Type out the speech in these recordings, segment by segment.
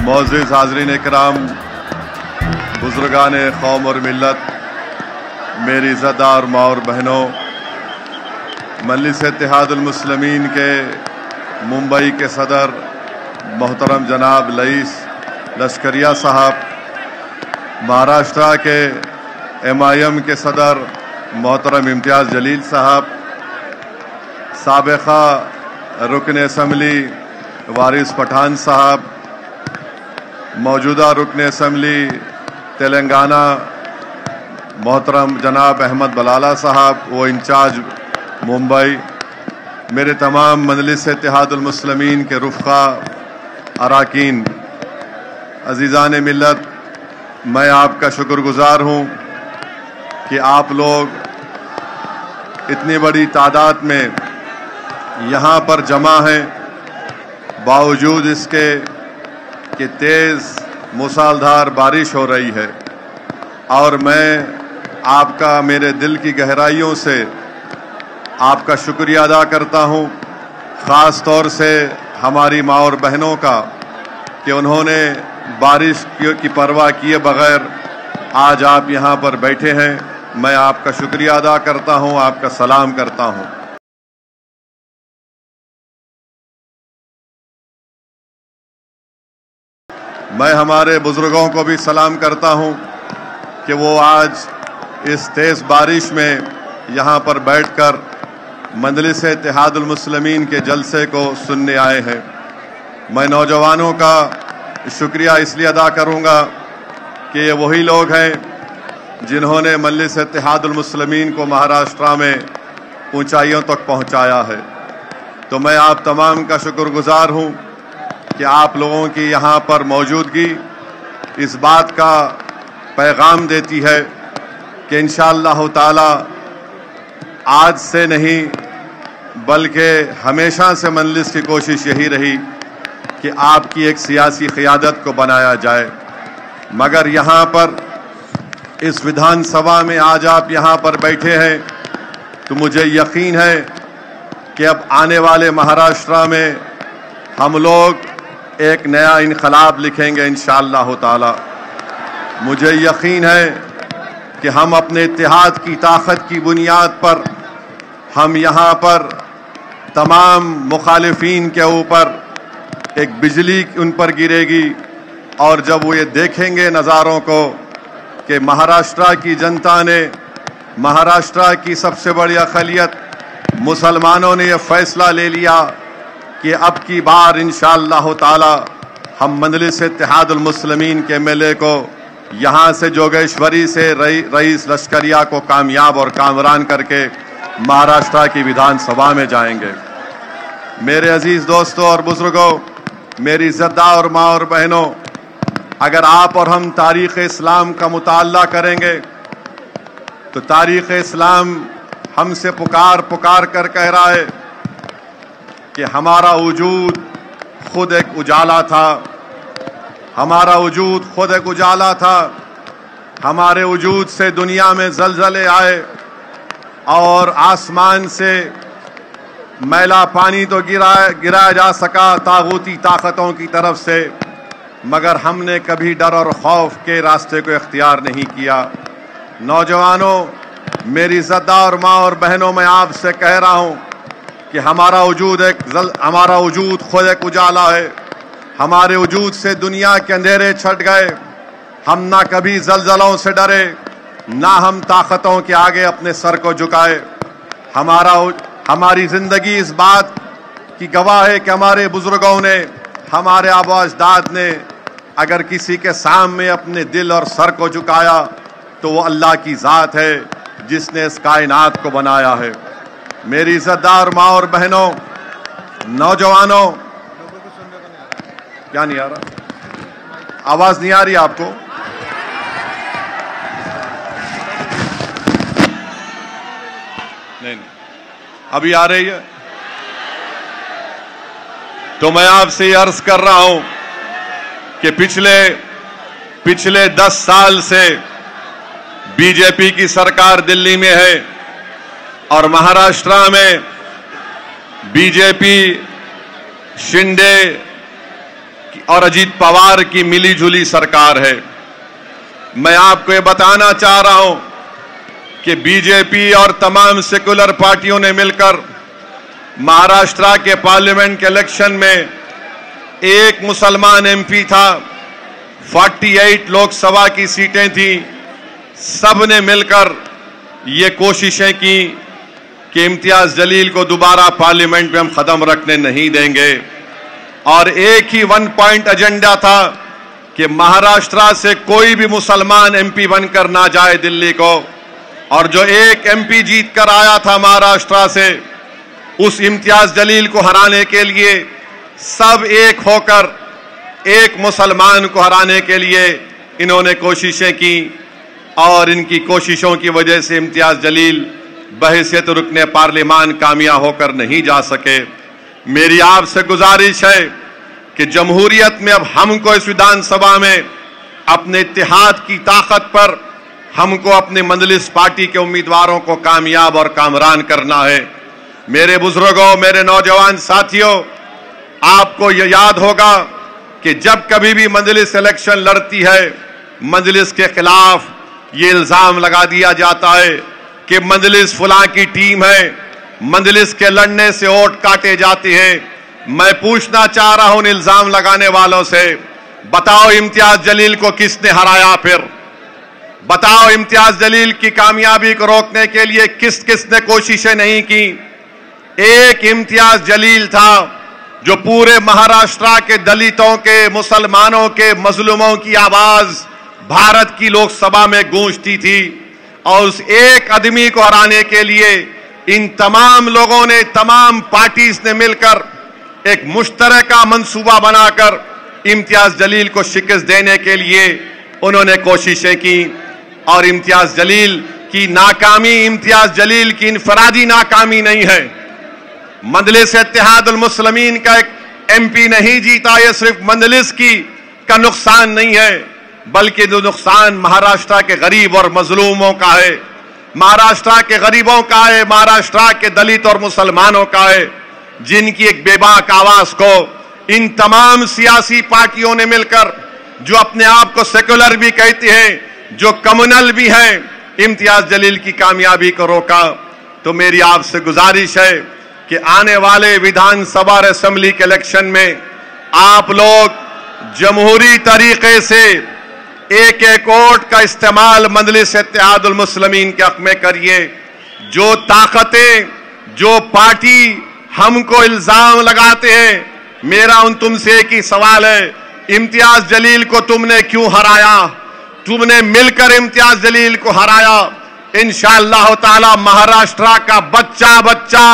معزز حاضرین اکرام، بزرگان قوم اور ملت، میری عزتدار ماں اور بہنوں، مجلس اتحاد المسلمین کے ممبئی کے صدر محترم جناب رئیس لشکریہ صاحب، مہاراشٹرا کے MIM کے صدر محترم امتیاز جلیل صاحب، سابقہ رکن اسمبلی وارث پٹھان صاحب، موجودہ رکن اسمبلی تلنگانہ محترم جناب احمد بلالہ صاحب، وہ انچارج ممبئی، میرے تمام مجلس اتحاد المسلمین کے رفقا اراکین، عزیزان ملت، میں آپ کا شکر گزار ہوں کہ آپ لوگ اتنی بڑی تعداد میں یہاں پر جمع ہیں، باوجود اس کے کہ تیز موسلادھار بارش ہو رہی ہے، اور میں آپ کا میرے دل کی گہرائیوں سے آپ کا شکریہ ادا کرتا ہوں، خاص طور سے ہماری ماں اور بہنوں کا کہ انہوں نے بارش کی پرواہ کیے بغیر آج آپ یہاں پر بیٹھے ہیں۔ میں آپ کا شکریہ ادا کرتا ہوں، آپ کا سلام کرتا ہوں۔ میں ہمارے بزرگوں کو بھی سلام کرتا ہوں کہ وہ آج اس تیز بارش میں یہاں پر بیٹھ کر مجلس اتحاد المسلمین کے جلسے کو سننے آئے ہیں۔ میں نوجوانوں کا شکریہ اس لیے ادا کروں گا کہ یہ وہی لوگ ہیں جنہوں نے مجلس اتحاد المسلمین کو مہاراشٹرا میں اونچائیوں تک پہنچایا ہے۔ تو میں آپ تمام کا شکر گزار ہوں کہ آپ لوگوں کی یہاں پر موجودگی اس بات کا پیغام دیتی ہے کہ انشاءاللہ تعالی آج سے نہیں بلکہ ہمیشہ سے مجلس کی کوشش یہی رہی کہ آپ کی ایک سیاسی قیادت کو بنایا جائے، مگر یہاں پر اس ودھان سبھا میں آج آپ یہاں پر بیٹھے ہیں تو مجھے یقین ہے کہ اب آنے والے مہاراشٹرا میں ہم لوگ ایک نیا انقلاب لکھیں گے انشاءاللہ تعالی۔ مجھے یقین ہے کہ ہم اپنے اتحاد کی طاقت کی بنیاد پر ہم یہاں پر تمام مخالفین کے اوپر ایک بجلی ان پر گرے گی، اور جب وہ یہ دیکھیں گے نظاروں کو کہ مہاراشٹرا کی جنتا نے، مہاراشٹرا کی سب سے بڑی اقلیت مسلمانوں نے یہ فیصلہ لے لیا کہ اب کی بار انشاءاللہ تعالی ہم مجلس اتحاد المسلمین کے MLA کو یہاں سے جوگیشوری سے رئیس لشکریہ کو کامیاب اور کامران کر کے مہاراشٹرا کی ودھان سبھا میں جائیں گے۔ میرے عزیز دوستوں اور بزرگوں، میری عزتدار اور ماں اور بہنوں، اگر آپ اور ہم تاریخ اسلام کا مطالعہ کریں گے تو تاریخ اسلام ہم سے پکار کر کہہ رہا ہے کہ ہمارا وجود خود ایک اجالا تھا، ہمارا وجود خود ایک اجالا تھا، ہمارے وجود سے دنیا میں زلزلے آئے اور آسمان سے میلا پانی تو گرایا جا سکا طاغوتی طاقتوں کی طرف سے، مگر ہم نے کبھی ڈر اور خوف کے راستے کو اختیار نہیں کیا۔ نوجوانوں، میری عزتدار ماں اور بہنوں، میں آپ سے کہہ رہا ہوں کہ ہمارا وجود خود ایک اجالا ہے، ہمارے وجود سے دنیا کے اندھیرے چھٹ گئے، ہم نہ کبھی زلزلوں سے ڈرے، نہ ہم طاقتوں کے آگے اپنے سر کو جھکائے۔ ہماری زندگی اس بات کی گواہ ہے کہ ہمارے بزرگوں نے، ہمارے آباء و اجداد نے اگر کسی کے سامنے اپنے دل اور سر کو جھکایا تو وہ اللہ کی ذات ہے جس نے اس کائنات کو بنایا ہے۔ میری عزتدار ماں اور بہنوں، نوجوانوں، کیا نہیں آ رہا؟ آواز نہیں آ رہی آپ کو؟ نہیں، ابھی آ رہی ہے؟ تو میں آپ سے یہ عرض کر رہا ہوں کہ پچھلے 10 سال سے BJP کی سرکار دلی میں ہے اور مہاراشٹرا میں BJP شنڈے और अजीत पवार की मिली जुली सरकार है। मैं आपको ये बताना चाह रहा हूं कि बीजेपी और तमाम सेकुलर पार्टियों ने मिलकर महाराष्ट्र के पार्लियामेंट के इलेक्शन में एक मुसलमान एमपी था, 48 लोकसभा की सीटें थी। सब ने मिलकर ये कोशिशें की कि इम्तियाज जलील को दोबारा पार्लियामेंट में हम कदम रखने नहीं देंगे, और एक ही 1 पॉइंट एजेंडा था कि महाराष्ट्र से कोई भी मुसलमान एमपी बनकर ना जाए दिल्ली को। और जो एक एमपी जीत कर आया था महाराष्ट्र से, उस इम्तियाज जलील को हराने के लिए सब एक होकर एक मुसलमान को हराने के लिए इन्होंने कोशिशें की, और इनकी कोशिशों की वजह से इम्तियाज जलील बहैसियत रुकने पार्लियामान कामयाब होकर नहीं जा सके। मेरी आपसे गुजारिश है कि जमहूरियत में अब हमको इस विधानसभा में अपने इत्तेहाद की ताकत पर हमको अपने मजलिस पार्टी के उम्मीदवारों को कामयाब और कामरान करना है। मेरे बुजुर्गों, मेरे नौजवान साथियों, आपको यह याद होगा कि जब कभी भी मजलिस इलेक्शन लड़ती है, मजलिस के खिलाफ ये इल्जाम लगा दिया जाता है कि मजलिस फलां की टीम है, मजलिस के लड़ने से वोट काटे जाते हैं। मैं पूछना चाह रहा हूं इल्जाम लगाने वालों से, बताओ इम्तियाज जलील को किसने हराया? फिर बताओ इम्तियाज जलील की कामयाबी को रोकने के लिए किस किसने कोशिशें नहीं की? एक इम्तियाज जलील था जो पूरे महाराष्ट्र के दलितों के, मुसलमानों के, मजलूमों की आवाज भारत की लोकसभा में गूंजती थी, और उस एक आदमी को हराने के लिए इन तमाम लोगों ने, तमाम पार्टीज ने मिलकर एक मुश्तरका मंसूबा बनाकर इम्तियाज जलील को शिकस्त देने के लिए उन्होंने कोशिशें की। और इम्तियाज जलील की नाकामी इम्तियाज जलील की इनफरादी नाकामी नहीं है। मजलिस इत्तेहादुल मुस्लिमीन का एक एमपी नहीं जीता, यह सिर्फ मजलिस का नुकसान नहीं है, बल्कि जो नुकसान महाराष्ट्र के गरीब और मजलूमों का है, महाराष्ट्र के गरीबों का है, महाराष्ट्र के दलित और मुसलमानों का है, जिनकी एक बेबाक आवाज को इन तमाम सियासी पार्टियों ने मिलकर, जो अपने आप को सेकुलर भी कहते हैं, जो कम्युनल भी हैं, इम्तियाज जलील की कामयाबी को रोका। तो मेरी आपसे गुजारिश है कि आने वाले विधानसभा और असेंबली के इलेक्शन में आप लोग जमहूरी तरीके से एक एक वोट का इस्तेमाल मजलिस इत्तेहादुल मुस्लिमीन के हक में करिए। जो ताकतें, जो पार्टी हमको इल्जाम लगाते हैं, मेरा उन तुमसे एक ही सवाल है, इम्तियाज जलील को तुमने क्यों हराया? तुमने मिलकर इम्तियाज जलील को हराया। इंशाअल्लाह ताला महाराष्ट्र का बच्चा बच्चा,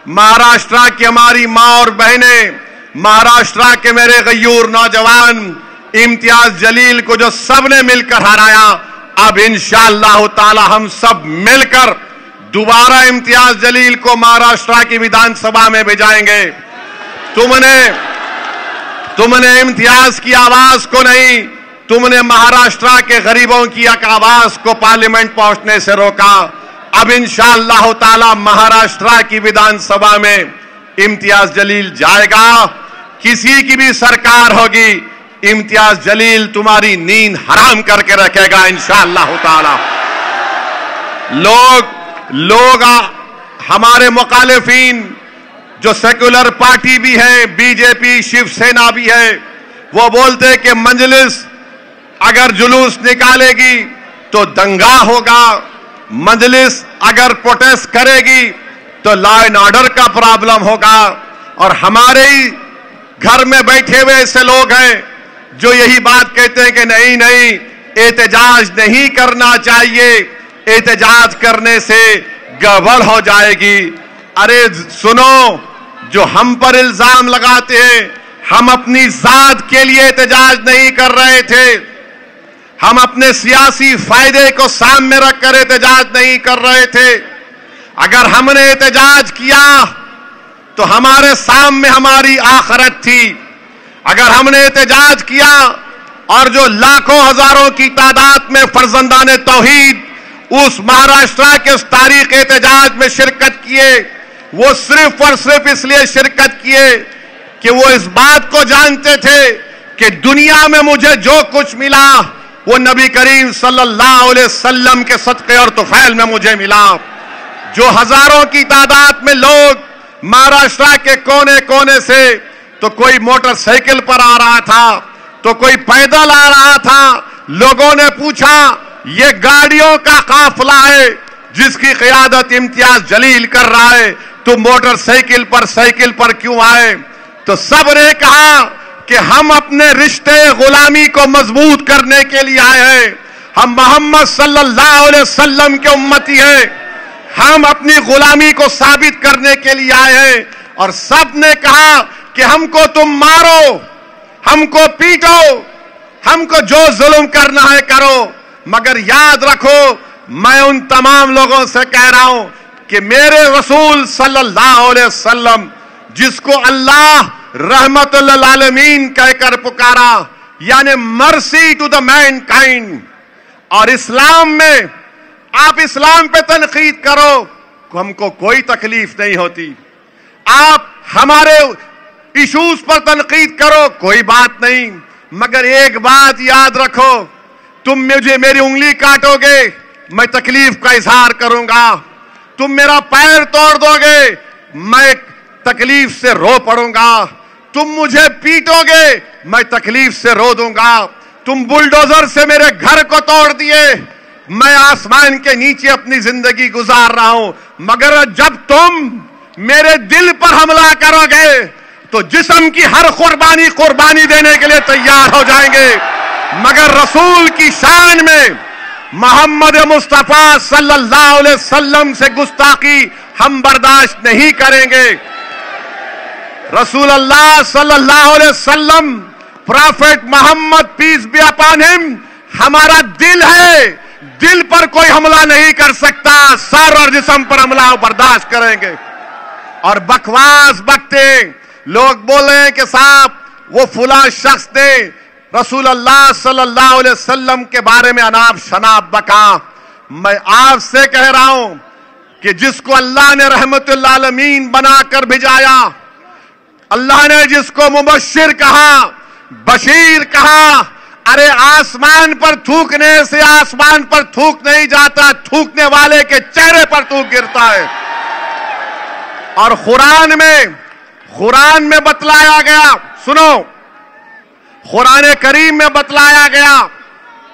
महाराष्ट्र की हमारी मां और बहनें, महाराष्ट्र के मेरे गयूर नौजवान इम्तियाज जलील को जो सबने मिलकर हराया, अब इंशाअल्लाह ताला हम सब मिलकर दोबारा इम्तियाज जलील को महाराष्ट्र की विधानसभा में भेजाएंगे। तुमने इम्तियाज की आवाज को नहीं, तुमने महाराष्ट्र के गरीबों की आवाज को पार्लियामेंट पहुंचने से रोका। अब इंशाअल्लाह ताला महाराष्ट्र की विधानसभा में इम्तियाज जलील जाएगा। किसी की भी सरकार होगी, इम्तियाज जलील तुम्हारी नींद हराम करके रखेगा इंशाअल्लाह ताला। लोग हमारे मुखालिफिन जो सेकुलर पार्टी भी है, बीजेपी, शिवसेना भी है, वो बोलते हैं कि मजलिस अगर जुलूस निकालेगी तो दंगा होगा, मजलिस अगर प्रोटेस्ट करेगी तो लॉ एंड ऑर्डर का प्रॉब्लम होगा। और हमारे ही घर में बैठे हुए ऐसे लोग हैं जो यही बात कहते हैं कि नहीं नहीं, एहतजाज नहीं करना चाहिए, एहतजाज करने से गड़बड़ हो जाएगी। अरे सुनो, जो हम पर इल्जाम लगाते हैं, हम अपनी जात के लिए एहतजाज नहीं कर रहे थे, हम अपने सियासी फायदे को सामने रखकर एहतजाज नहीं कर रहे थे। अगर हमने एहतजाज किया तो हमारे सामने हमारी आखिरत थी। अगर हमने एहतजाज किया और जो लाखों हजारों की तादाद में फर्जंदाने तौहीद उस महाराष्ट्र के उस तारीख एहतजाज में शिरकत किए, वो सिर्फ और सिर्फ इसलिए शिरकत किए کہ وہ اس بات کو جانتے تھے کہ دنیا میں مجھے جو کچھ ملا وہ نبی کریم صلی اللہ علیہ وسلم کے صدقے اور طفیل میں مجھے ملا. جو ہزاروں کی تعداد میں لوگ مہاراشٹر کے کونے کونے سے، تو کوئی موٹر سائیکل پر آ رہا تھا، تو کوئی پیدل آ رہا تھا. لوگوں نے پوچھا یہ گاڑیوں کا قافلہ ہے جس کی قیادت امتیاز جلیل کر رہا ہے، تو موٹر سائیکل پر کیوں آئے؟ تو سب نے کہا کہ ہم اپنے رشتے غلامی کو مضبوط کرنے کے لیے آئے ہیں. ہم محمد صلی اللہ علیہ وسلم کے امتی ہیں. ہم اپنی غلامی کو ثابت کرنے کے لیے آئے ہیں. اور سب نے کہا کہ ہم کو تم مارو، ہم کو پیٹو، ہم کو جو ظلم کرنا ہے کرو، مگر یاد رکھو میں ان تمام لوگوں سے کہہ رہا ہوں کہ میرے رسول صلی اللہ علیہ وسلم جس کو اللہ رحمت للعالمین کہہ کر پکارا، یعنی مرسی ٹو دا مین کائنڈ. اور اسلام میں آپ اسلام پہ تنقید کرو، ہم کو کوئی تکلیف نہیں ہوتی. آپ ہمارے ایشوز پر تنقید کرو، کوئی بات نہیں. مگر ایک بات یاد رکھو، تم مجھے میری انگلی کاٹو گے میں تکلیف کا اظہار کروں گا. تم میرا پیر توڑ دو گے میں تکلیف سے رو پڑوں گا. تم مجھے پیٹو گے میں تکلیف سے رو دوں گا. تم بلڈوزر سے میرے گھر کو توڑ دیے، میں آسمان کے نیچے اپنی زندگی گزار رہا ہوں. مگر جب تم میرے دل پر حملہ کرو گے تو جسم کی ہر قربانی دینے کے لیے تیار ہو جائیں گے. مگر رسول کی شان میں محمد مصطفیٰ صلی اللہ علیہ وسلم سے گستاخی ہم برداشت نہیں کریں گے. رسول اللہ صلی اللہ علیہ وسلم، prophet Muhammad peace be upon him, ہمارا دل ہے، دل پر کوئی حملہ نہیں کر سکتا. سر اور جسم پر حملہ برداشت کریں گے. اور بکواس بکتے لوگ بول رہے ہیں کہ صاحب وہ فلاں شخص نے رسول اللہ صلی اللہ علیہ وسلم کے بارے میں اناب شناب بکا. میں آپ سے کہہ رہا ہوں کہ جس کو اللہ نے رحمت للعالمین بنا کر بھیجایا، اللہ نے جس کو مبشر کہا، بشیر کہا، ارے آسمان پر تھوکنے سے آسمان پر تھوک نہیں جاتا، تھوکنے والے کے چہرے پر تھوک گرتا ہے. اور قرآن میں بتلایا گیا، سنو، قرآن کریم میں بتلایا گیا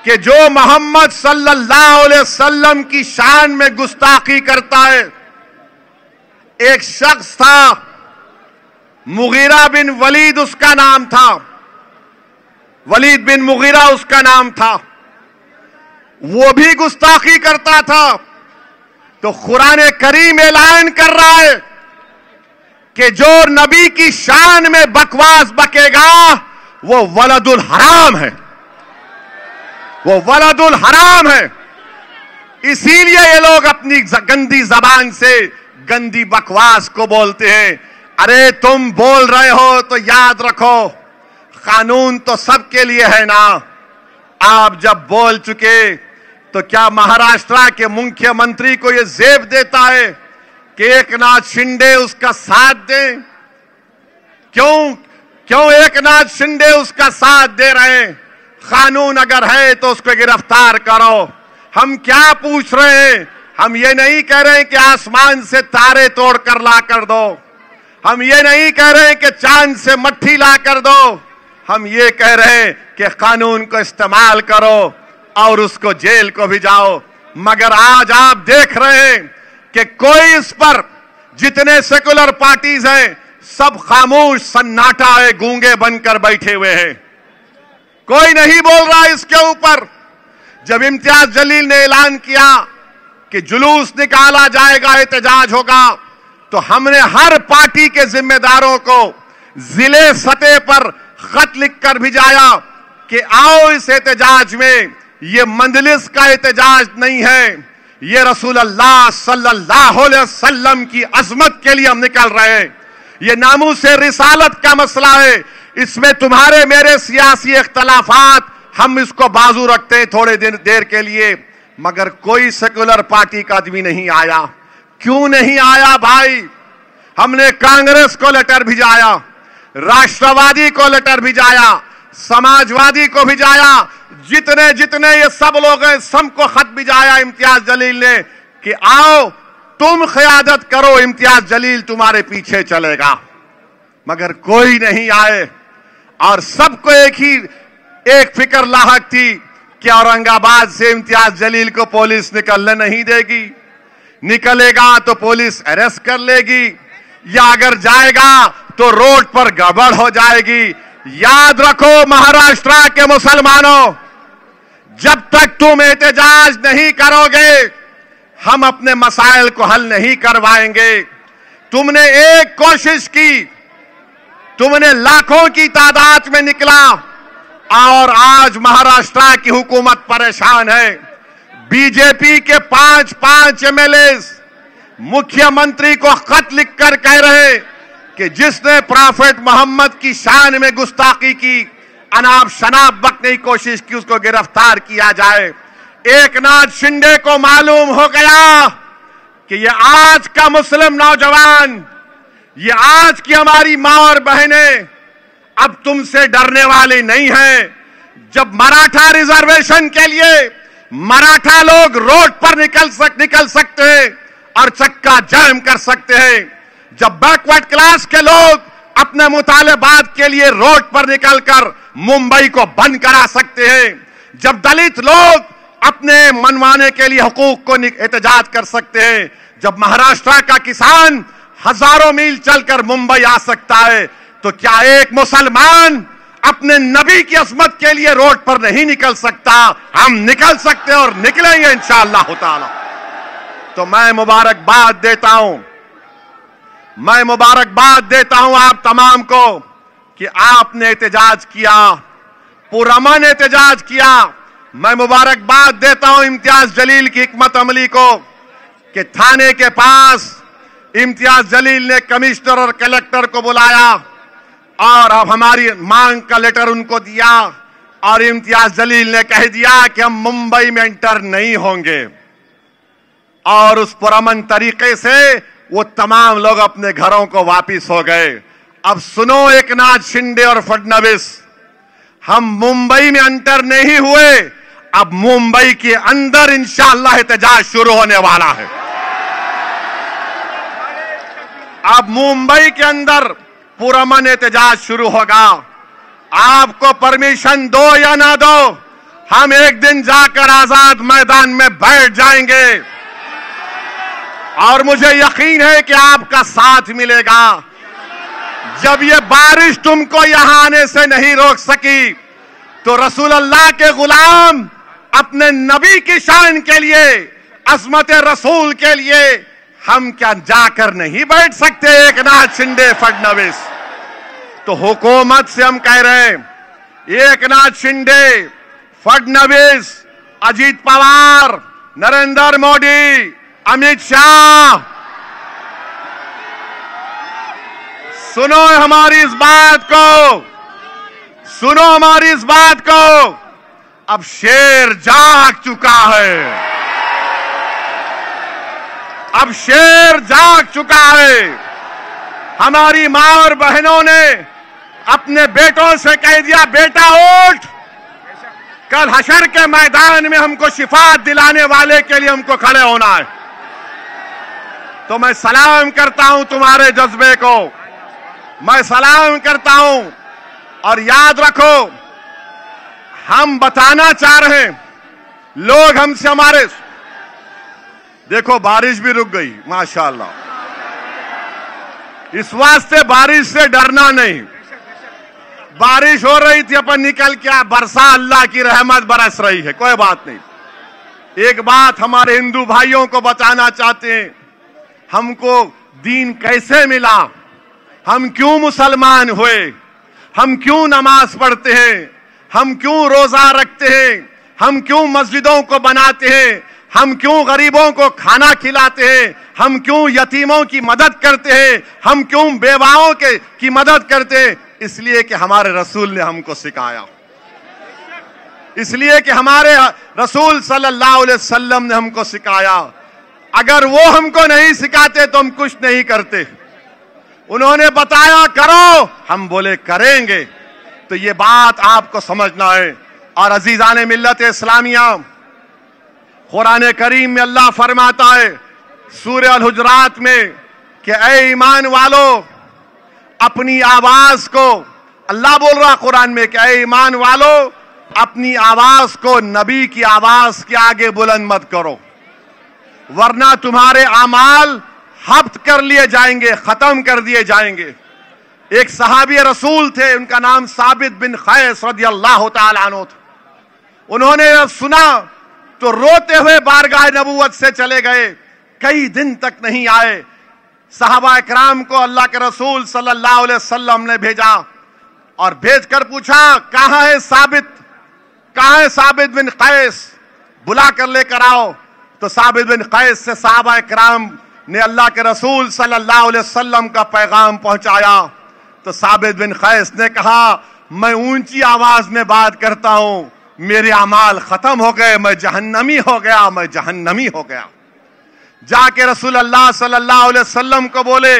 کہ جو محمد صلی اللہ علیہ وسلم کی شان میں گستاخی کرتا ہے. ایک شخص تھا، مغیرہ بن ولید اس کا نام تھا، ولید بن مغیرہ اس کا نام تھا. وہ بھی گستاخی کرتا تھا. تو قرآن کریم اعلان کر رہا ہے کہ جو نبی کی شان میں بکواس بکے گا وہ ولد الحرام ہے، وہ ولد الحرام ہے. اسی لیے یہ لوگ اپنی گندی زبان سے گندی بکواس کو بولتے ہیں. ارے تم بول رہے ہو تو یاد رکھو قانون تو سب کے لیے ہے نا. آپ جب بول چکے تو کیا مہاراشٹر کے مکھیہ منتری کو یہ زیب دیتا ہے کہ ایک ناتھ شنڈے اس کا ساتھ دیں؟ کیوں ایک ناتھ شنڈے اس کا ساتھ دے رہے ہیں؟ قانون اگر ہے تو اس کو گرفتار کرو. ہم کیا پوچھ رہے ہیں؟ ہم یہ نہیں کہہ رہے ہیں کہ آسمان سے تارے توڑ کر لا کر دو. ہم یہ نہیں کہہ رہے ہیں کہ چاند سے مٹھی لا کر دو. ہم یہ کہہ رہے ہیں کہ قانون کو استعمال کرو اور اس کو جیل کو بھی جاؤ. مگر آج آپ دیکھ رہے ہیں کہ کوئی اس پر، جتنے سیکولر پارٹیز ہیں سب خاموش سناٹا ہے، گونگے بن کر بیٹھے ہوئے ہیں. کوئی نہیں بول رہا اس کے اوپر. جب امتیاز جلیل نے اعلان کیا کہ جلوس نکالا جائے گا، احتجاج ہوگا، تو ہم نے ہر پارٹی کے ذمہ داروں کو ضلع سطح پر خط لکھ کر بھیجایا کہ آؤ اس احتجاج میں. یہ مجلس کا احتجاج نہیں ہے، یہ رسول اللہ صلی اللہ علیہ وسلم کی عظمت کے لیے ہم نکل رہے ہیں. یہ ناموس رسالت کا مسئلہ ہے. اس میں تمہارے میرے سیاسی اختلافات ہم اس کو بازو رکھتے ہیں تھوڑے دیر کے لیے. مگر کوئی سیکولر پارٹی کا آدمی نہیں آیا. کیوں نہیں آیا بھائی؟ ہم نے کانگریس کو لیٹر بھیجایا، राष्ट्रवादी को लेटर भिजाया, समाजवादी को भिजाया, जितने जितने ये सब लोग हैं सबको खत भिजाया इम्तियाज जलील ने कि आओ तुम क़यादत करो, इम्तियाज जलील तुम्हारे पीछे चलेगा। मगर कोई नहीं आए और सबको एक फिक्र लाहक थी कि औरंगाबाद से इम्तियाज जलील को पुलिस निकलने नहीं देगी, निकलेगा तो पुलिस अरेस्ट कर लेगी, या अगर जाएगा तो रोड पर गड़बड़ हो जाएगी। याद रखो महाराष्ट्र के मुसलमानों, जब तक तुम एहतजाज नहीं करोगे हम अपने मसाइल को हल नहीं करवाएंगे। तुमने एक कोशिश की, तुमने लाखों की तादाद में निकला और आज महाराष्ट्र की हुकूमत परेशान है। बीजेपी के 5 एमएलए मुख्यमंत्री को खत लिखकर कह रहे कि जिसने प्रॉफेट मोहम्मद की शान में गुस्ताखी की, अनाप शनाप बकने की कोशिश की, उसको गिरफ्तार किया जाए। एकनाथ शिंदे को मालूम हो गया कि ये आज का मुस्लिम नौजवान, ये आज की हमारी मां और बहनें अब तुमसे डरने वाली नहीं हैं। जब मराठा रिजर्वेशन के लिए मराठा लोग रोड पर निकल सकते हैं और चक्का जाम कर सकते हैं, जब बैकवर्ड क्लास के लोग अपने मुतालेबात के लिए रोड पर निकलकर मुंबई को बंद करा सकते हैं, जब दलित लोग अपने मनवाने के लिए हुकूक को एहतजाज कर सकते हैं, जब महाराष्ट्र का किसान हजारों मील चलकर मुंबई आ सकता है, तो क्या एक मुसलमान अपने नबी की अजमत के लिए रोड पर नहीं निकल सकता? हम निकल सकते हैं और निकलेंगे इंशाअल्लाह ताला। तो मैं मुबारकबाद देता हूं आप तमाम को कि आपने एहतजाज किया, पुरअमन एहतजाज किया। मैं मुबारकबाद देता हूं इम्तियाज जलील की हिकमत अमली को कि थाने के पास इम्तियाज जलील ने कमिश्नर और कलेक्टर को बुलाया और अब हमारी मांग का लेटर उनको दिया और इम्तियाज जलील ने कह दिया कि हम मुंबई में एंटर नहीं होंगे। और उस पुरअमन तरीके से वो तमाम लोग अपने घरों को वापिस हो गए। अब सुनो एकनाथ शिंदे और फडणवीस, हम मुंबई में एंटर नहीं हुए, अब मुंबई के अंदर इंशाअल्लाह एहतजाज शुरू होने वाला है। अब मुंबई के अंदर पुरअमन एहतजाज शुरू होगा। आपको परमिशन दो या ना दो, हम एक दिन जाकर आजाद मैदान में बैठ जाएंगे और मुझे यकीन है कि आपका साथ मिलेगा। जब ये बारिश तुमको यहां आने से नहीं रोक सकी, तो रसूल अल्लाह के गुलाम अपने नबी की शान के लिए, अज़मत रसूल के लिए हम क्या जाकर नहीं बैठ सकते? एकनाथ शिंदे फडणवीस, तो हुकूमत से हम कह रहे हैं, एकनाथ शिंदे, फडणवीस, अजीत पवार, नरेंद्र मोदी, अमित शाह, सुनो हमारी इस बात को, सुनो हमारी इस बात को। अब शेर जाग चुका है, अब शेर जाग चुका है। हमारी मां और बहनों ने अपने बेटों से कह दिया, बेटा उठ, कल हशर के मैदान में हमको शिफात दिलाने वाले के लिए हमको खड़े होना है। तो मैं सलाम करता हूं तुम्हारे जज्बे को, मैं सलाम करता हूं। और याद रखो, हम बताना चाह रहे हैं, लोग हमसे हमारे, देखो बारिश भी रुक गई माशाअल्लाह। इस वास्ते बारिश से डरना नहीं, बारिश हो रही थी अपन निकल के, बरसा अल्लाह की रहमत बरस रही है, कोई बात नहीं। एक बात हमारे हिंदू भाइयों को बताना चाहते हैं, हमको दीन कैसे मिला, हम क्यों मुसलमान हुए, हम क्यों नमाज पढ़ते हैं, हम क्यों रोजा रखते हैं, हम क्यों मस्जिदों को बनाते हैं, हम क्यों गरीबों को खाना खिलाते हैं, हम क्यों यतीमों की मदद करते हैं, हम क्यों बेवाओं की मदद करते हैं? इसलिए कि हमारे रसूल ने हमको सिखाया, इसलिए कि हमारे रसूल सल्लल्लाहु अलैहि वसल्लम ने हमको सिखाया। अगर वो हमको नहीं सिखाते तो हम कुछ नहीं करते। انہوں نے بتایا کرو، ہم بولے کریں گے. تو یہ بات آپ کو سمجھنا ہے. اور عزیزان ملت اسلامیہ، قرآن کریم میں اللہ فرماتا ہے سورہ الحجرات میں کہ اے ایمان والو، اپنی آواز کو، اللہ بول رہا قرآن میں کہ اے ایمان والو، اپنی آواز کو نبی کی آواز کے آگے بلند مت کرو، ورنہ تمہارے اعمال حبط کر لیے جائیں گے، ختم کر دیے جائیں گے. ایک صحابی رسول تھے، ان کا نام ثابت بن قیس رضی اللہ تعالیٰ عنہ تھا. انہوں نے سنا تو روتے ہوئے بارگاہ نبوت سے چلے گئے. کئی دن تک نہیں آئے. صحابہ اکرام کو اللہ کے رسول صلی اللہ علیہ وسلم نے بھیجا اور بھیج کر پوچھا کہاں ہے ثابت بن قیس، بلا کر لے کر آؤ. تو ثابت بن قیس سے صحابہ اکرام نے اللہ کے رسول صلی اللہ علیہ وسلم کا پیغام پہنچایا. تو ثابت بن قیس نے کہا میں اونچی آواز میں بات کرتا ہوں، میرے اعمال ختم ہو گئے، میں جہنمی ہو گیا. جا کے رسول اللہ صلی اللہ علیہ وسلم کو بولے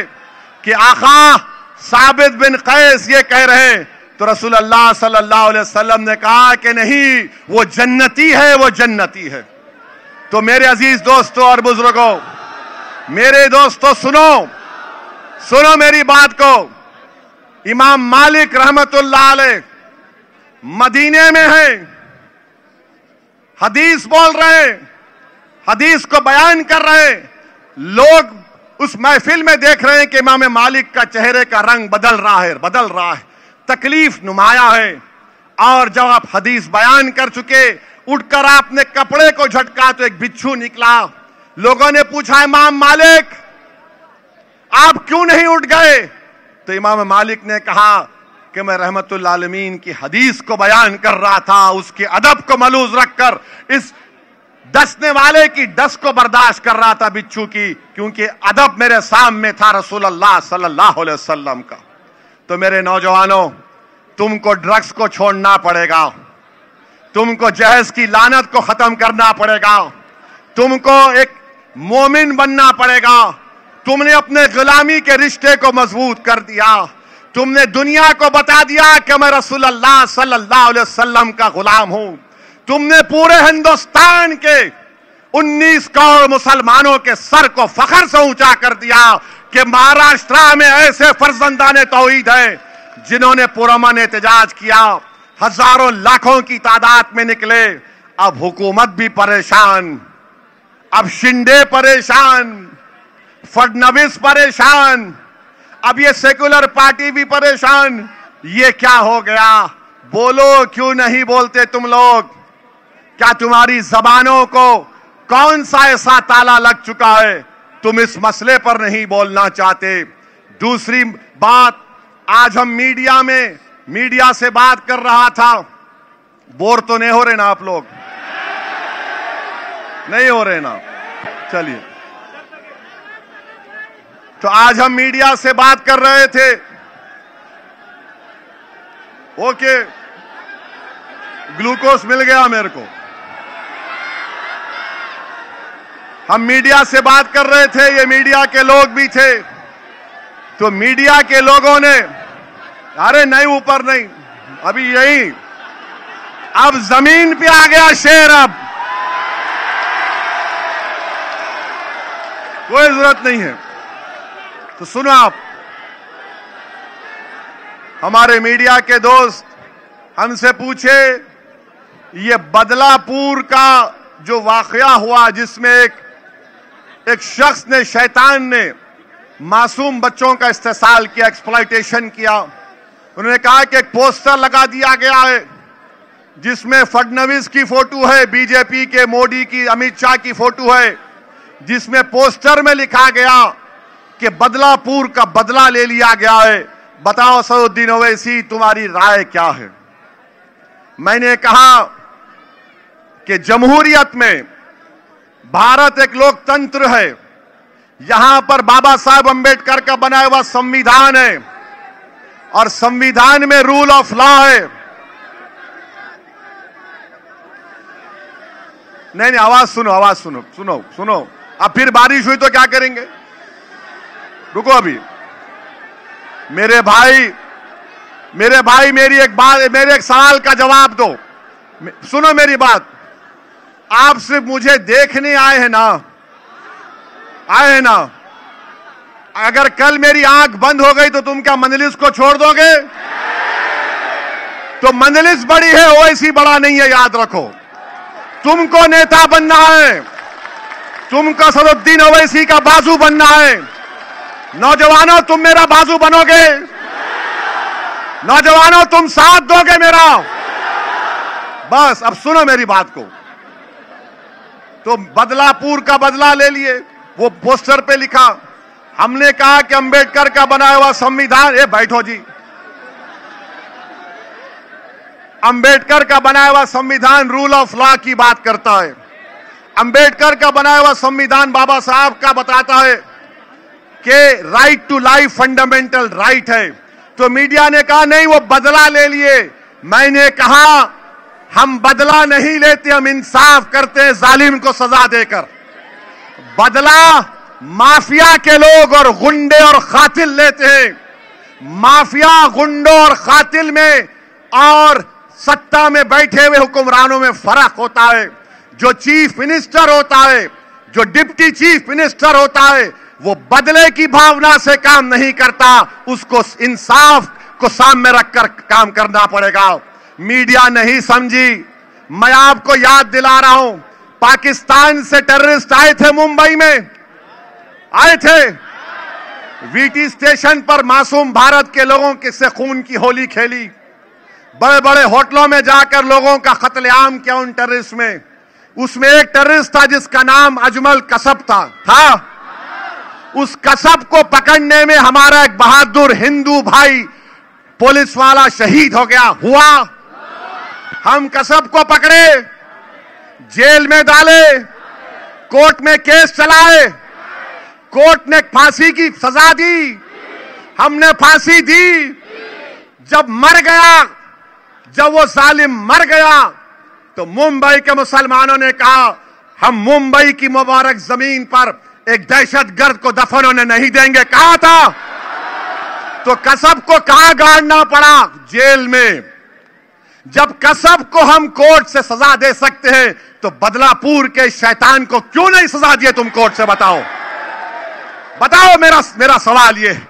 کہ آقا ثابت بن قیس یہ کہہ رہے ہیں. تو رسول اللہ صلی اللہ علیہ وسلم نے کہا کہ نہیں، وہ جنتی ہے. تو میرے عزیز دوستوں اور بزرگوں، میرے دوستوں سنو میری بات کو. امام مالک رحمت اللہ علیہ مدینے میں ہیں، حدیث بول رہے ہیں، حدیث کو بیان کر رہے ہیں. لوگ اس محفل میں دیکھ رہے ہیں کہ امام مالک کا چہرے کا رنگ بدل رہا ہے، تکلیف نمایاں ہے. اور جب آپ حدیث بیان کر چکے، اٹھ کر آپ نے کپڑے کو جھٹکا تو ایک بچھو نکلا. لوگوں نے پوچھا امام مالک آپ کیوں نہیں اٹھ گئے؟ تو امام مالک نے کہا کہ میں رحمت اللہ عالمین کی حدیث کو بیان کر رہا تھا، اس کے ادب کو ملوز رکھ کر اس ڈسنے والے کی ڈس کو برداشت کر رہا تھا بچھو کی، کیونکہ ادب میرے سامنے تھا رسول اللہ صلی اللہ علیہ وسلم کا. تو میرے نوجوانوں، تم کو ڈرگز کو چھوڑنا پڑے گا، تم کو جہیز کی لعنت کو ختم کرنا پڑے گا، تم کو ایک مومن بننا پڑے گا. تم نے اپنے غلامی کے رشتے کو مضبوط کر دیا. تم نے دنیا کو بتا دیا کہ میں رسول اللہ صلی اللہ علیہ وسلم کا غلام ہوں. تم نے پورے ہندوستان کے 19 کروڑ مسلمانوں کے سر کو فخر سے اونچا کر دیا کہ مہاراشٹرا میں ایسے فرزندان توحید ہیں جنہوں نے پرامن احتجاج کیا، ہزاروں لاکھوں کی تعداد میں نکلے. اب حکومت بھی پریشان، اب شنڈے پریشان، فڈنویس پریشان، اب یہ سیکولر پارٹی بھی پریشان. یہ کیا ہو گیا؟ بولو، کیوں نہیں بولتے تم لوگ؟ کیا تمہاری زبانوں کو کون سا ایسا تالا لگ چکا ہے تم اس مسئلے پر نہیں بولنا چاہتے؟ دوسری بات، آج ہم میڈیا سے بات کر رہا تھا. بور تو نہیں ہو رہے نا آپ لوگ؟ نہیں ہو رہے نا؟ چلیے. تو آج ہم میڈیا سے بات کر رہے تھے. اوکے، گلوکوز مل گیا میرے کو. ہم میڈیا سے بات کر رہے تھے، یہ میڈیا کے لوگ بھی تھے. تو میڈیا کے لوگوں نے، ارے نہیں اوپر نہیں، ابھی یہی، اب زمین پہ آ گیا شیر. اب کوئی ضرورت نہیں ہے. تو سنو، آپ ہمارے میڈیا کے دوست ہم سے پوچھے یہ بدلہ پور کا جو واقعہ ہوا جس میں ایک شخص نے، شیطان نے معصوم بچوں کا استحصال کیا، ایکسپلائٹیشن کیا. انہوں نے کہا کہ ایک پوسٹر لگا دیا گیا ہے جس میں فڈنویس کی فوٹو ہے، بی جے پی کے، مودی کی، امت شاہ کی فوٹو ہے، جس میں پوسٹر میں لکھا گیا کہ بدلہ پور کا بدلہ لے لیا گیا ہے. بتاؤ اسد الدین اویسی، تمہاری رائے کیا ہے؟ میں نے کہا کہ جمہوریت میں بھارت ایک لوک تنتر ہے، یہاں پر بابا صاحب امبیڈکر کا بنایا ہوا سمویدھان ہے، اور سمویدھان میں رول آف لا ہے. نہیں، آواز سنو. اب پھر بارش ہوئی تو کیا کریں گے؟ رکو ابھی. मेरे भाई मेरी एक सवाल का जवाब दो। सुनो मेरी बात, आप सिर्फ मुझे देखने आए हैं ना? अगर कल मेरी आंख बंद हो गई तो तुम क्या मजलिस को छोड़ दोगे? तो मजलिस बड़ी है, ओवैसी बड़ा नहीं है, याद रखो। तुमको नेता बनना है, तुमको असदुद्दीन ओवैसी का बाजू बनना है। नौजवानों, तुम मेरा बाजू बनोगे? नौजवानों, तुम साथ दोगे मेरा? बस अब सुनो मेरी बात को। तो बदलापुर का बदला ले लिए, वो पोस्टर पे लिखा। हमने कहा कि अंबेडकर का बनाया हुआ संविधान, बैठो जी, अंबेडकर का बनाया हुआ संविधान रूल ऑफ लॉ की बात करता है। अंबेडकर का बनाया हुआ संविधान बाबा साहब का बताता है कि right to life fundamental right है। तो मीडिया ने कहा नहीं, वो बदला ले लिए। मैंने कहा हम बदला नहीं लेते, हम इंसाफ करते हैं जालिम को सजा देकर। बदला माफिया के लोग और गुंडे और कातिल लेते हैं। माफिया, गुंडों और कातिल में और सत्ता में बैठे हुए हुक्मरानों में फर्क होता है। जो चीफ मिनिस्टर होता है, जो डिप्टी चीफ मिनिस्टर होता है, वो बदले की भावना से काम नहीं करता, उसको इंसाफ को सामने रखकर काम करना पड़ेगा। मीडिया नहीं समझी। मैं आपको याद दिला रहा हूं, पाकिस्तान से टेररिस्ट आए थे, मुंबई में आए थे। वीटी स्टेशन पर मासूम भारत के लोगों के से खून की होली खेली। बड़े बड़े होटलों में जाकर लोगों का कत्लेआम किया उन टेररिस्ट में। उसमें एक टेररिस्ट था जिसका नाम अजमल कसब था। उस कसब को पकड़ने में हमारा एक बहादुर हिंदू भाई पुलिस वाला शहीद हो गया हुआ। हम कसब को पकड़े, जेल में डाले, कोर्ट में केस चलाए, कोर्ट ने फांसी की सजा दी, हमने फांसी दी। जब मर गया, जब वो जालिम मर गया, तो मुंबई के मुसलमानों ने कहा हम मुंबई की मुबारक जमीन पर एक दहशतगर्द को दफन होने नहीं देंगे। कहा था तो कसब को कहां गाड़ना पड़ा? जेल में। जब कसब को हम कोर्ट से सजा दे सकते हैं तो बदलापुर के शैतान को क्यों नहीं सजा दिए तुम कोर्ट से? बताओ मेरा सवाल ये।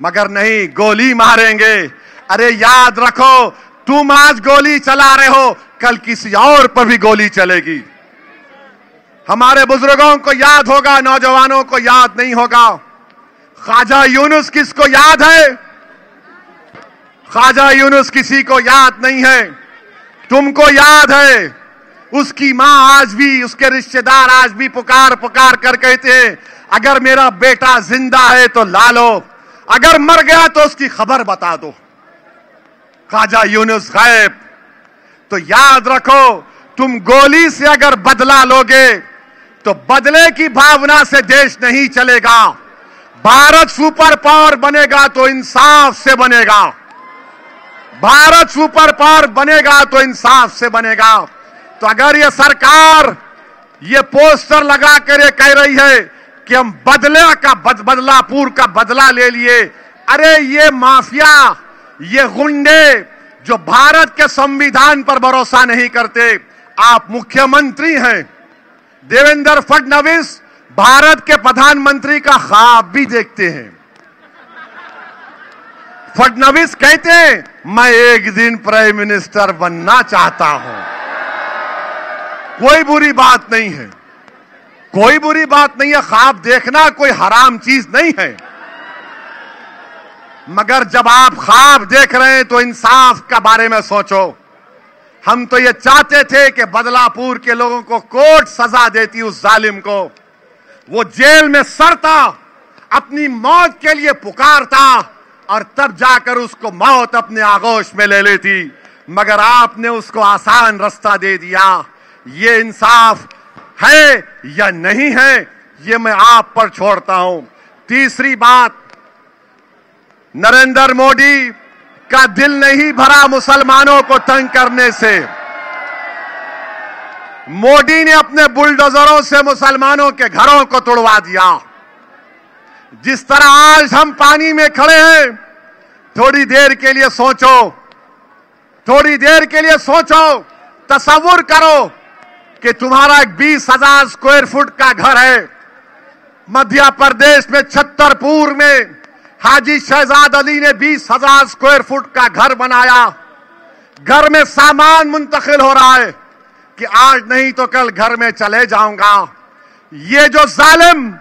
मगर नहीं, गोली मारेंगे। अरे याद रखो, तुम आज गोली चला रहे हो, कल किसी और पर भी गोली चलेगी। हमारे बुजुर्गों को याद होगा, नौजवानों को याद नहीं होगा। ख्वाजा यूनुस किसको याद है? ख्वाजा यूनुस किसी को याद नहीं है। तुमको याद है। उसकी मां आज भी, उसके रिश्तेदार आज भी पुकार पुकार कर कहते हैं अगर मेरा बेटा जिंदा है तो ला लो, अगर मर गया तो उसकी खबर बता दो। ख्वाजा यूनुस गायब। तो याद रखो, तुम गोली से अगर बदला लोगे तो बदले की भावना से देश नहीं चलेगा। भारत सुपर पावर बनेगा तो इंसाफ से बनेगा। भारत सुपर पावर बनेगा तो इंसाफ से बनेगा। तो अगर ये सरकार ये पोस्टर लगाकर ये कह रही है कि हम बदलापुर का बदला ले लिए, अरे ये माफिया, ये गुंडे जो भारत के संविधान पर भरोसा नहीं करते। आप मुख्यमंत्री हैं, देवेंद्र फडणवीस भारत के प्रधानमंत्री का ख्वाब भी देखते हैं। फडणवीस कहते हैं मैं एक दिन प्राइम मिनिस्टर बनना चाहता हूं। कोई बुरी बात नहीं है, कोई बुरी बात नहीं है। ख्वाब देखना कोई हराम चीज नहीं है। मगर जब आप ख्वाब देख रहे हैं तो इंसाफ के बारे में सोचो। हम तो ये चाहते थे कि बदलापुर के लोगों को कोर्ट सजा देती उस जालिम को। वो जेल में सड़ता, अपनी मौत के लिए पुकारता और तब जाकर उसको मौत अपने आगोश में ले लेती। मगर आपने उसको आसान रास्ता दे दिया। ये इंसाफ है या नहीं है, ये मैं आप पर छोड़ता हूं। तीसरी बात, नरेंद्र मोदी का दिल नहीं भरा मुसलमानों को तंग करने से। मोदी ने अपने बुलडोजरों से मुसलमानों के घरों को तोड़वा दिया। जिस तरह आज हम पानी में खड़े हैं, थोड़ी देर के लिए सोचो, थोड़ी देर के लिए सोचो, तसव्वुर करो कि तुम्हारा एक 20,000 स्क्वायर फुट का घर है। मध्य प्रदेश में छतरपुर में हाजी शहजाद अली ने 20,000 स्क्वायर फुट का घर बनाया। घर में सामान मुंतकिल हो रहा है कि आज नहीं तो कल घर में चले जाऊंगा। ये जो जालिम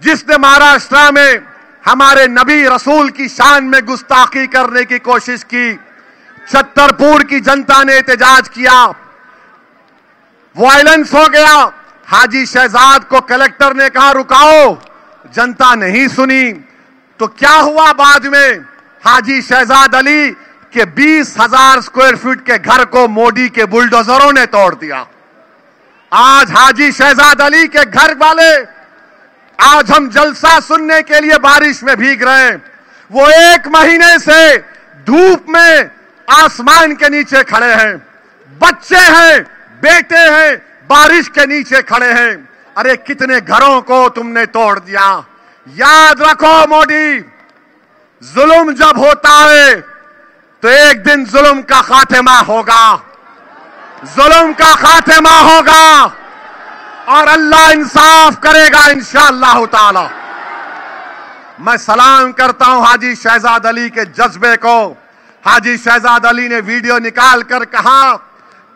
जिसने महाराष्ट्र में हमारे नबी रसूल की शान में गुस्ताखी करने की कोशिश की, छतरपुर की जनता ने एहतजाज किया, वायलेंस हो गया। हाजी शहजाद को कलेक्टर ने कहा रुकाओ, जनता नहीं सुनी। तो क्या हुआ बाद में? हाजी शहजाद अली के 20,000 स्क्वायर फीट के घर को मोदी के बुलडोजरों ने तोड़ दिया। आज हाजी शहजाद अली के घर वाले, आज हम जलसा सुनने के लिए बारिश में भीग रहे हैं, वो 1 महीने से धूप में आसमान के नीचे खड़े हैं। बच्चे हैं, बेटे हैं, बारिश के नीचे खड़े हैं। अरे कितने घरों को तुमने तोड़ दिया। याद रखो मोदी, जुल्म जब होता है तो एक दिन जुल्म का खात्मा होगा, जुल्म का खात्मा होगा और अल्लाह इंसाफ करेगा इंशाअल्लाह ताला। मैं सलाम करता हूं हाजी शहजाद अली के जज्बे को। हाजी शहजाद अली ने वीडियो निकाल कर कहा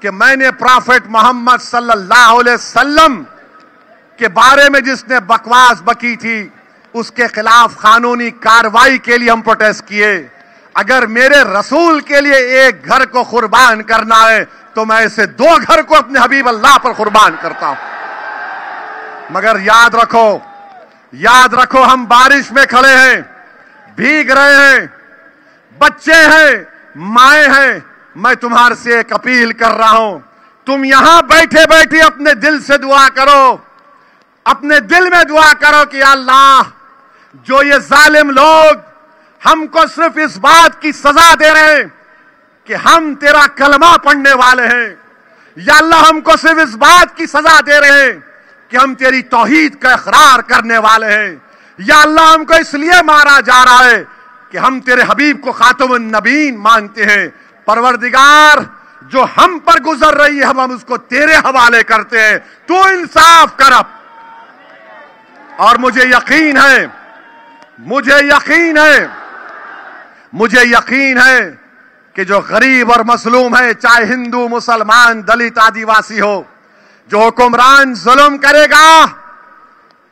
कि मैंने प्रॉफेट मोहम्मद सल्लल्लाहु अलैहि वसल्लम के बारे में जिसने बकवास बकी थी उसके खिलाफ कानूनी कार्रवाई के लिए हम प्रोटेस्ट किए। अगर मेरे रसूल के लिए एक घर को कुर्बान करना है तो मैं ऐसे 2 घर को अपने हबीब अल्लाह पर कुर्बान करता हूं। मगर याद रखो हम बारिश में खड़े हैं, भीग रहे हैं, बच्चे हैं, माए हैं। मैं तुम्हारे से एक अपील कर रहा हूं, तुम यहां बैठे बैठे अपने दिल से दुआ करो, अपने दिल में दुआ करो कि अल्लाह जो ये जालिम लोग हमको सिर्फ इस बात की सजा दे रहे हैं कि हम तेरा कलमा पढ़ने वाले हैं, या अल्लाह हमको सिर्फ इस बात की सजा दे रहे हैं कि हम तेरी तौहीद का इकरार करने वाले हैं, या अल्लाह हमको इसलिए मारा जा रहा है कि हम तेरे हबीब को खातमुन नबीन मानते हैं। परवरदिगार, जो हम पर गुजर रही है हम उसको तेरे हवाले करते हैं, तू इंसाफ कर। और मुझे यकीन है कि जो गरीब और मजलूम है, चाहे हिंदू, मुसलमान, दलित, आदिवासी हो, जो हुक्मरान जुल्म करेगा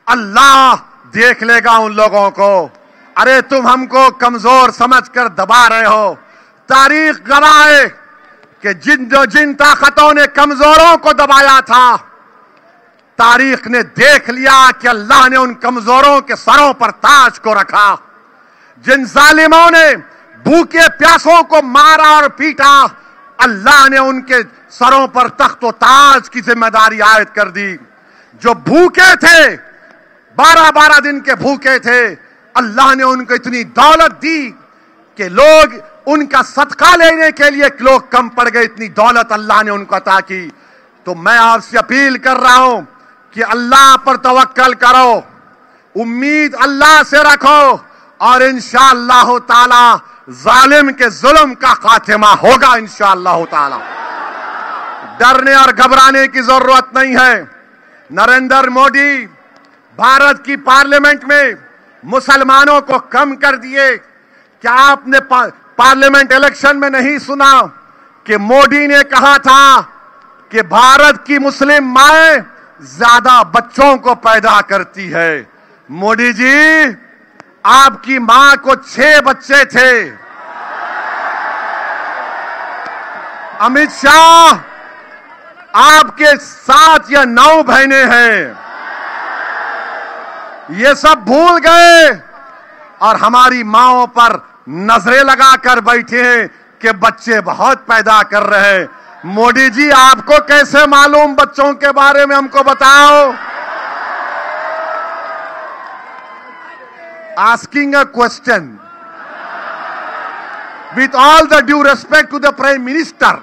अल्लाह देख लेगा उन लोगों को। अरे तुम हमको कमजोर समझकर दबा रहे हो। तारीख गवाह है कि जिन ताकतों ने कमजोरों को दबाया था, तारीख ने देख लिया कि अल्लाह ने उन कमजोरों के सरों पर ताज को रखा। जिन जालिमों ने भूखे प्यासों को मारा और पीटा, अल्लाह ने उनके सरों पर तख्त व ताज की जिम्मेदारी आयद कर दी। जो भूखे थे, 12-12 दिन के भूखे थे, अल्लाह ने उनको इतनी दौलत दी कि लोग उनका सदका लेने के लिए लोग कम पड़ गए, इतनी दौलत अल्लाह ने उनको अता की। तो मैं आपसे अपील कर रहा हूं कि अल्लाह पर तवक्कल करो, उम्मीद अल्लाह से रखो और इंशाअल्लाह ताला जालिम के जुल्म का खात्मा होगा इंशाअल्लाह ताला। डरने और घबराने की जरूरत नहीं है। नरेंद्र मोदी भारत की पार्लियामेंट में मुसलमानों को कम कर दिए। क्या आपने पार्लियामेंट इलेक्शन में नहीं सुना कि मोदी ने कहा था कि भारत की मुस्लिम माएं ज्यादा बच्चों को पैदा करती है? मोदी जी, आपकी मां को 6 बच्चे थे। अमित शाह, आपके 7 या 9 बहनें हैं। ये सब भूल गए और हमारी माओं पर नजरें लगाकर बैठे हैं कि बच्चे बहुत पैदा कर रहे हैं। मोदी जी, आपको कैसे मालूम बच्चों के बारे में, हमको बताओ। Asking a question with all the due respect to the Prime Minister,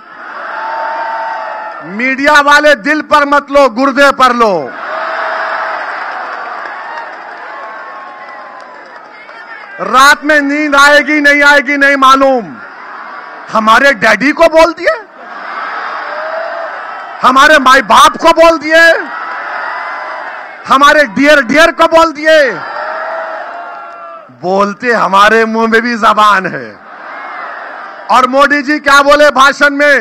media वाले दिल पर मत लो, गुर्दे पर लो। رات میں نیند آئے گی نہیں معلوم. ہمارے ڈیڈی کو بول دیے, ہمارے مائی باپ کو بول دیے, ہمارے ڈیئر کو بول دیے. بولتے ہمارے منہ میں بھی زبان ہے. اور مودی جی کیا بولے بھاشن میں؟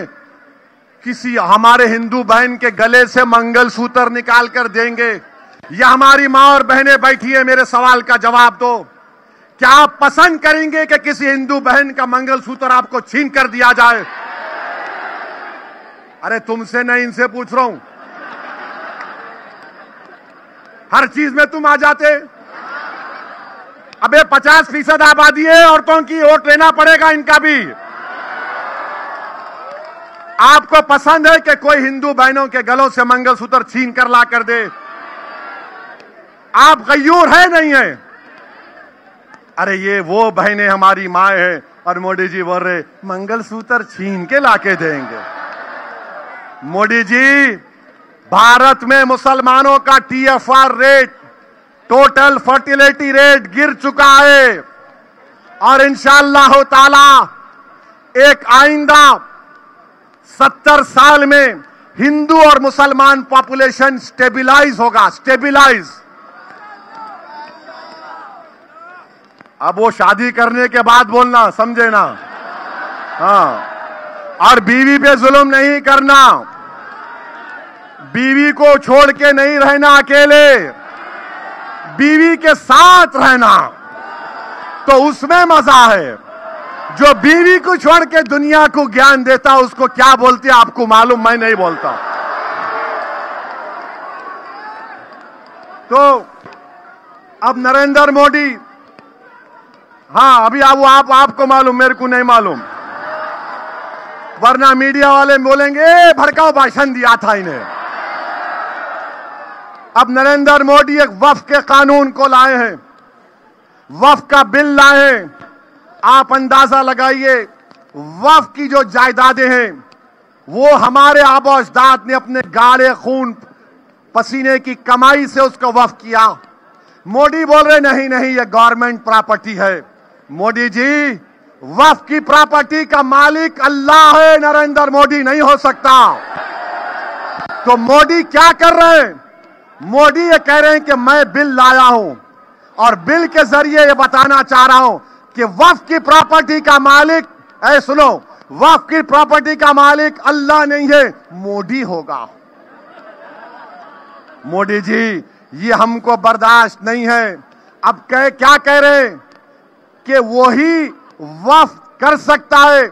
کسی ہمارے ہندو بہن کے گلے سے منگل سوتر نکال کر دیں گے, یا ہماری ماں اور بہنیں بیٹھی ہیں, میرے سوال کا جواب دو. کیا آپ پسند کریں گے کہ کسی ہندو بہن کا منگل سوتر آپ کو چھین کر دیا جائے؟ ارے تم سے نہیں, ان سے پوچھ رہا ہوں. ہر چیز میں تم آ جاتے. ابے 50% آبادی ہے عورتوں کی, ووٹ لینا پڑے گا ان کا بھی. آپ کو پسند ہے کہ کوئی ہندو بہنوں کے گلوں سے منگل سوتر چھین کر لا کر دے؟ آپ غیور ہے نہیں ہے؟ ارے یہ وہ بہنیں ہماری ماں ہیں, اور مودی جی بول رہے منگل سوتر چھین کے لا کے دیں گے. مودی جی, بھارت میں مسلمانوں کا TFR rate, total fertility rate گر چکا ہے, اور انشاءاللہ تعالی ایک آئندہ 70 سال میں ہندو اور مسلمان پاپولیشن سٹیبلائز ہوگا. سٹیبلائز. اب وہ شادی کرنے کے بعد بولنا, سمجھے نا؟ ہاں. اور بیوی پہ ظلم نہیں کرنا, بیوی کو چھوڑ کے نہیں رہنا اکیلے, بیوی کے ساتھ رہنا, تو اس میں مزہ ہے. جو بیوی کو چھوڑ کے دنیا کو گیان دیتا اس کو کیا بولتے آپ کو معلوم, میں نہیں بولتا. تو اب نریندر مودی, ہاں ابھی آپ کو معلوم, میرے کو نہیں معلوم, ورنہ میڈیا والے بولیں گے بھڑکاؤ بھاشن دیا تھا انہیں. اب نریندر مودی ایک وقف کے قانون کو لائے ہیں, وقف کا بل لائے ہیں. آپ اندازہ لگائیے, وقف کی جو جائیدادیں ہیں وہ ہمارے آبا و اجداد نے اپنے گاڑے خون پسینے کی کمائی سے اس کو وقف کیا. مودی بول رہے نہیں یہ گورنمنٹ پراپرٹی ہے. مودی جی, وقف کی پراپرٹی کا مالک اللہ ہے, نریندر مودی نہیں ہو سکتا. تو مودی کیا کر رہے ہیں؟ مودی یہ کہہ رہے ہیں کہ میں بل لایا ہوں, اور بل کے ذریعے یہ بتانا چاہ رہا ہوں کہ وقف کی پراپرٹی کا مالک, اے سنو, وقف کی پراپرٹی کا مالک اللہ نہیں ہے, مودی ہوگا. مودی جی, یہ ہم کو برداشت نہیں ہے. اب کیا کہہ رہے ہیں کہ وہی وقف کر سکتا ہے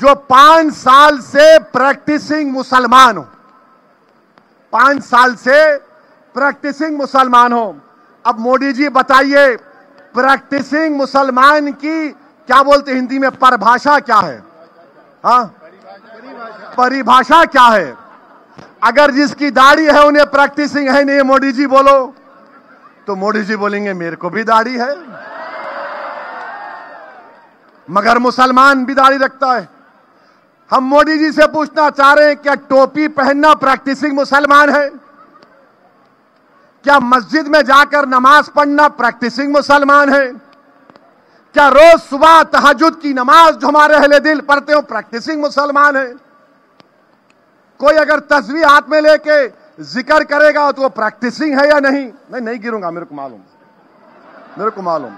جو 5 سال سے پریکٹسنگ مسلمان ہو. 5 سال سے پریکٹسنگ مسلمان ہو. اب مودی جی بتائیے, پریکٹسنگ مسلمان کی کیا بولتے ہندی میں پربھاشا کیا ہے؟ ہاں, پریبھاشا کیا ہے؟ اگر جس کی داڑھی ہے انہیں پریکٹسنگ ہے نہیں, مودی جی بولو, تو مودی جی بولیں گے میرے کو بھی داڑھی ہے, مگر مسلمان بھی داڑھی رکھتا ہے. ہم مودی جی سے پوچھنا چاہ رہے ہیں, کیا ٹوپی پہننا پریکٹسنگ مسلمان ہے؟ کیا مسجد میں جا کر نماز پڑھنا پریکٹسنگ مسلمان ہے؟ کیا روز صبح تہجد کی نماز جو ہمارے اہل دل پڑھتے ہو پریکٹسنگ مسلمان ہے؟ کوئی اگر تسبیح ہاتھ میں لے کے ذکر کرے گا تو وہ پریکٹسنگ ہے یا نہیں؟ میں نہیں گروں گا, میرے کو معلوم,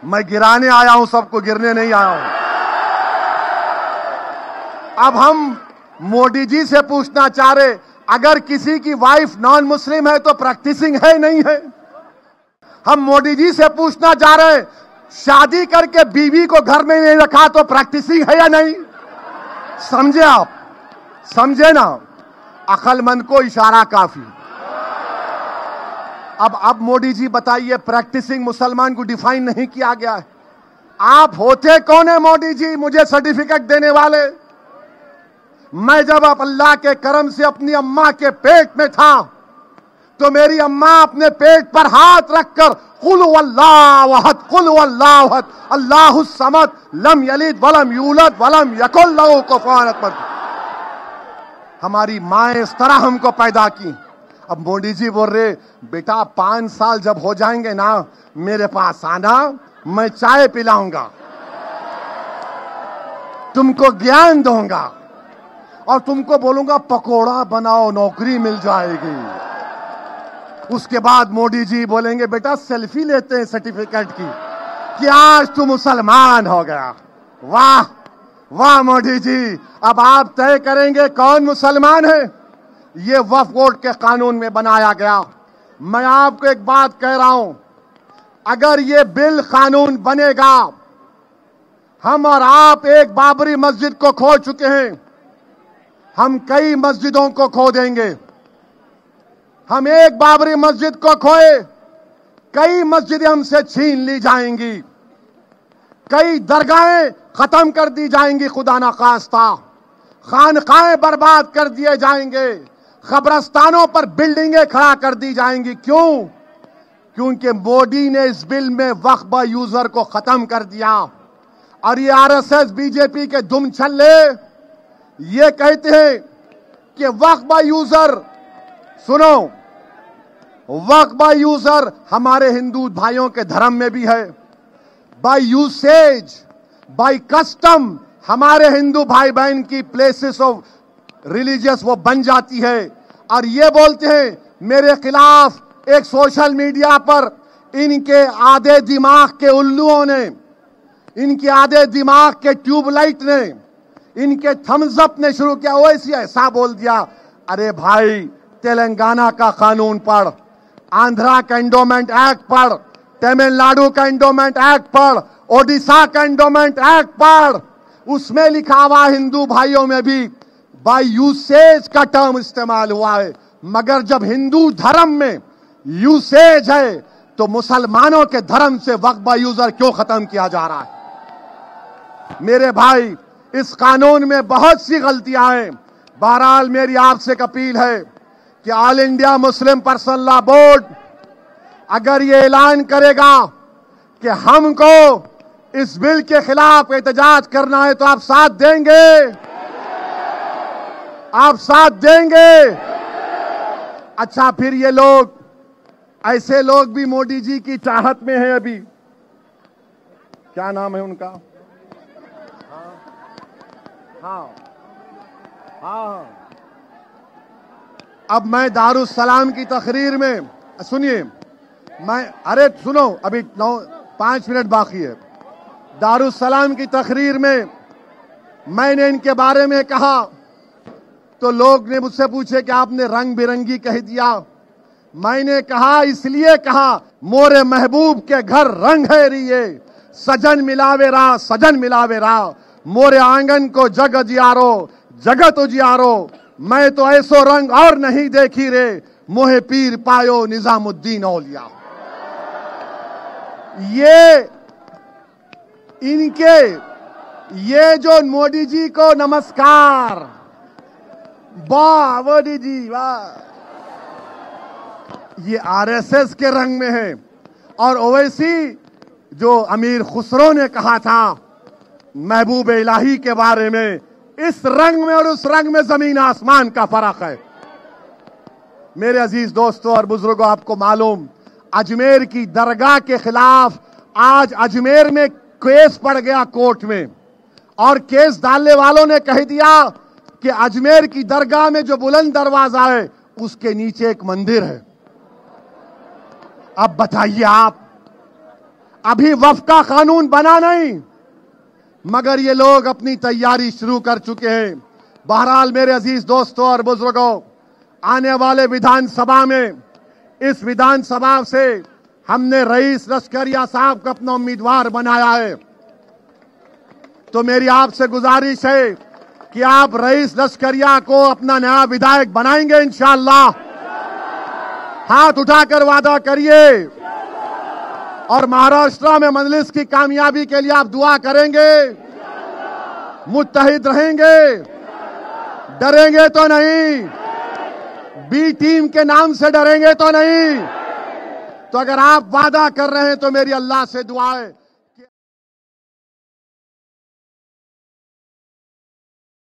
میں گرانے آیا ہوں, سب کو گرنے نہیں آیا ہوں. اب ہم مودی جی سے پوچھنا چاہ رہے, اگر کسی کی وائف نان مسلم ہے تو پریکٹسنگ ہے نہیں ہے؟ ہم مودی جی سے پوچھنا چاہ رہے, شادی کر کے بیوی کو گھر میں نہیں رکھا تو پریکٹسنگ ہے یا نہیں؟ سمجھے آپ, سمجھے نا؟ عقل مند کو اشارہ کافی. اب مودی جی بتائیے, پریکٹسنگ مسلمان کو ڈیفائن نہیں کیا گیا ہے. آپ ہوتے کون ہیں مودی جی مجھے سرٹیفکیٹ دینے والے؟ میں جب اللہ کے کرم سے اپنی اماں کے پیٹ میں تھا تو میری اماں اپنے پیٹ پر ہاتھ رکھ کر قل واللہ احد, قل واللہ احد, اللہ الصمد, لم یلد ولم یولد ولم یکن لہ کفوا احد. ہماری مائیں اس طرح ہم کو پیدا کی. اب مودی جی بول رہے, بیٹا 5 سال جب ہو جائیں گے نا میرے پاس آنا, मैं चाय पिलाऊंगा, तुमको ज्ञान दूंगा और तुमको बोलूंगा पकोड़ा बनाओ, नौकरी मिल जाएगी। उसके बाद मोदी जी बोलेंगे बेटा सेल्फी लेते हैं सर्टिफिकेट की कि आज तू मुसलमान हो गया। वाह वाह मोदी जी, अब आप तय करेंगे कौन मुसलमान है। ये वक्फ बोर्ड के कानून में बनाया गया। मैं आपको एक बात कह रहा हूं, अगर ये बिल कानून बनेगा, हम और आप एक बाबरी मस्जिद को खो चुके हैं, हम कई मस्जिदों को खो देंगे। हम एक बाबरी मस्जिद को खोए, कई मस्जिदें हमसे छीन ली जाएंगी, कई दरगाहें खत्म कर दी जाएंगी, खुदा ना खास्ता खानकाहें बर्बाद कर दिए जाएंगे, कब्रस्तानों पर बिल्डिंगें खड़ा कर दी जाएंगी। क्यों? क्योंकि मोदी ने इस बिल में वक्फ बाय यूजर को खत्म कर दिया। और ये आरएसएस बीजेपी के दुम छल्ले ये कहते हैं कि वक्फ बाय यूजर, सुनो, वक्फ बाय यूजर हमारे हिंदू भाइयों के धर्म में भी है। बाय यूसेज, बाय कस्टम हमारे हिंदू भाई बहन की प्लेसेस ऑफ रिलीजियस वो बन जाती है। और ये बोलते हैं मेरे खिलाफ एक सोशल मीडिया पर इनके आधे दिमाग के उल्लुओं ने, इनके आधे दिमाग के ट्यूबलाइट ने, इनके थम्स अप ने शुरू किया, वैसे ऐसा बोल दिया। अरे भाई, तेलंगाना का कानून पढ़, आंध्रा का एंडोमेंट एक्ट पढ़, तमिलनाडु का एंडोमेंट एक्ट पढ़, ओडिशा का एंडोमेंट एक्ट पढ़। उसमें लिखा हुआ हिंदू भाइयों में भी बाय यूसेज का टर्म इस्तेमाल हुआ है। मगर जब हिंदू धर्म में यूसेज है तो मुसलमानों के धर्म से वक्फ बाय यूजर क्यों खत्म किया जा रहा है? मेरे भाई, इस कानून में बहुत सी गलतियां हैं। बहरहाल मेरी आपसे एक अपील है कि all India Muslim personal law board अगर ये ऐलान करेगा कि हमको इस बिल के खिलाफ एहतजाज करना है तो आप साथ देंगे? आप साथ देंगे? अच्छा, फिर ये लोग, ऐसे लोग भी मोदी जी की चाहत में हैं अभी। क्या नाम है उनका? हाँ। अब मैं दारुस्सलाम की तकरीर में, सुनिए, अरे सुनो, अभी 5 मिनट बाकी है। दारुस्सलाम की तकरीर में मैंने इनके बारे में कहा तो लोग ने मुझसे पूछे कि आपने रंग बिरंगी कह दिया। मैंने कहा, इसलिए कहा, मोरे महबूब के घर रंग है रिये, सजन मिलावे रा, सजन मिलावे रा, मोरे आंगन को जग उजियारो, जगत उजियारो, मैं तो ऐसो रंग और नहीं देखी रे, मोहे पीर पायो निजामुद्दीन औलिया। ये जो मोदी जी को नमस्कार, वाह मोदी जी वाह, ये आरएसएस के रंग में है। और ओवैसी जो अमीर खुसरो ने कहा था महबूब इलाही के बारे में, इस रंग में और उस रंग में जमीन आसमान का फर्क है। मेरे अजीज दोस्तों और बुजुर्गों, आपको मालूम, अजमेर की दरगाह के खिलाफ आज अजमेर में केस पड़ गया कोर्ट में, और केस डालने वालों ने कह दिया कि अजमेर की दरगाह में जो बुलंद दरवाजा है उसके नीचे एक मंदिर है। अब बताइए आप, अभी वक्फ का कानून बना नहीं, मगर ये लोग अपनी तैयारी शुरू कर चुके हैं। बहरहाल मेरे अजीज दोस्तों और बुजुर्गों, आने वाले विधानसभा में, इस विधानसभा से हमने रईस लश्करिया साहब को अपना उम्मीदवार बनाया है। तो मेरी आपसे गुजारिश है कि आप रईस लश्करिया को अपना नया विधायक बनाएंगे इंशाअल्लाह। हाथ उठाकर वादा करिए। और महाराष्ट्र में मजलिस की कामयाबी के लिए आप दुआ करेंगे, मुत्तहिद रहेंगे, डरेंगे तो नहीं, बी टीम के नाम से डरेंगे तो नहीं। तो अगर आप वादा कर रहे हैं तो मेरी अल्लाह से दुआ है